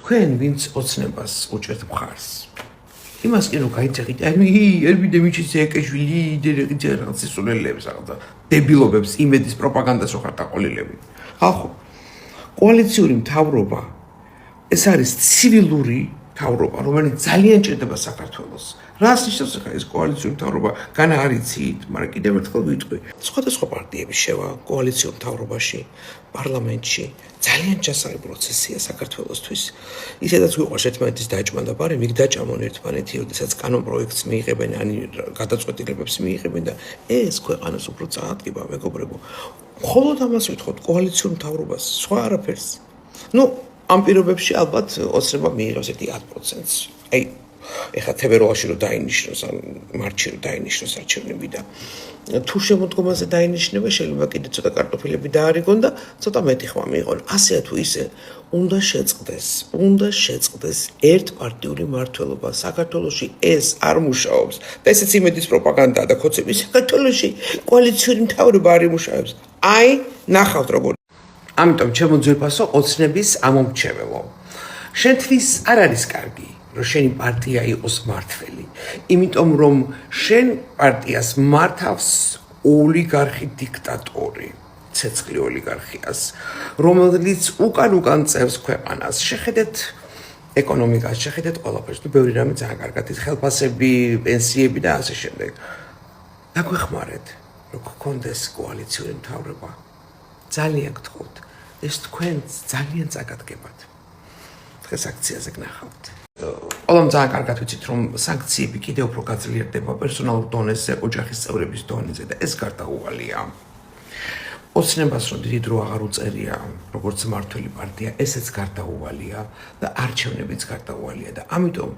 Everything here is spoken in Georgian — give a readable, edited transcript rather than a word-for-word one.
თქვენ ვინც ოცნებას უჭერთ მხარს. იმას კი რომ გაიძახით, ერბიდე მიჩის ეკეშვილი, იდერეგი რაღაც ისულელებს რაღაცა დებილობებს იმედის პროპაგანდას რო ხართ აყოლილები. ხალხო, კოალიციური მთავრობა ეს არის ცივილური მთავრობა, რომელიც ძალიან ჭირდება საქართველოს. რას ნიშნავს ახლა ეს კოალიციური მთავრობა? განა არიცით, მაგრამ კიდევ ერთხელ ვიტყვი. სხვადასხვა პარტიების შევა კოალიციური მთავრობაში, პარლამენტში ძალიან ჯასარი პროცესია საქართველოსთვის. ისედაც ვიყავს ერთმანეთის დაჭმა და პარი, მიგ დაჭამონ ერთმანეთი, როდესაც კანონპროექტს მიიღებენ, ან გადაწყვეტილებებს მიიღებენ და ეს ქვეყანას უფრო წაადგება, მეგობრებო. მხოლოდ ამას ვიტყოდ კოალიციური მთავრობას, სხვა არაფერს. ამ პირობებში ალბათ ოცნება მიიღებს 10%-ს. ეხლა თებერვალში რომ დაინიშნოს, ან მარტში რომ დაინიშნოს არჩევნები და თუ შემოდგომაზე დაინიშნება, შეიძლება კიდე ცოტა კარტოფილები დაარიგონ და ცოტა მეტი ხმა მიიღონ. ასე თუ ისე უნდა შეწყდეს ერთპარტიული მმართველობა. საქართველოში ეს არ მუშაობს. და ესეც იმედის პროპაგანდაა და ქოცები საქართველოში კოალიციური მთავრობა არ იმუშავებს. ნახავთ როგორ. ამიტომ ჩემო ძვირფასო ოცნების ამომრჩეველო. შენთვის არ არის კარგი, რომ შენი პარტია იყოს მმართველი. იმიტომ რომ შენ პარტიას მართავს ოლიგარქი დიქტატორი, ცეცხლი ოლიგარქიას, რომელიც უკან წევს ქვეყანას. შეხედეთ ეკონომიკას, შეხედეთ ყველაფერს. ბევრი რამე ძალიან კარგად ის ხელფასები, პენსიები და ასე შემდეგ. დაგვეხმარეთ, რომ გქონდეს კოალიციური მთავრობა. ძალიან გთხოვთ, ეს თქვენს ძალიან წაგადგებათ. დღეს აქციაზე გნახავთ. ყველამ ძალიან კარგად ვიცით, რომ სანქციები კიდევ უფრო გაძლიერდება პერსონალურ დონეზე, ოჯახის წევრების დონეზე და ეს გარდაუვალია. ოცნებას რომ დიდი დრო აღარ უწერია, როგორც მმართველი პარტია, ესეც გარდაუვალია და არჩევნებიც გარდაუვალია და ამიტომ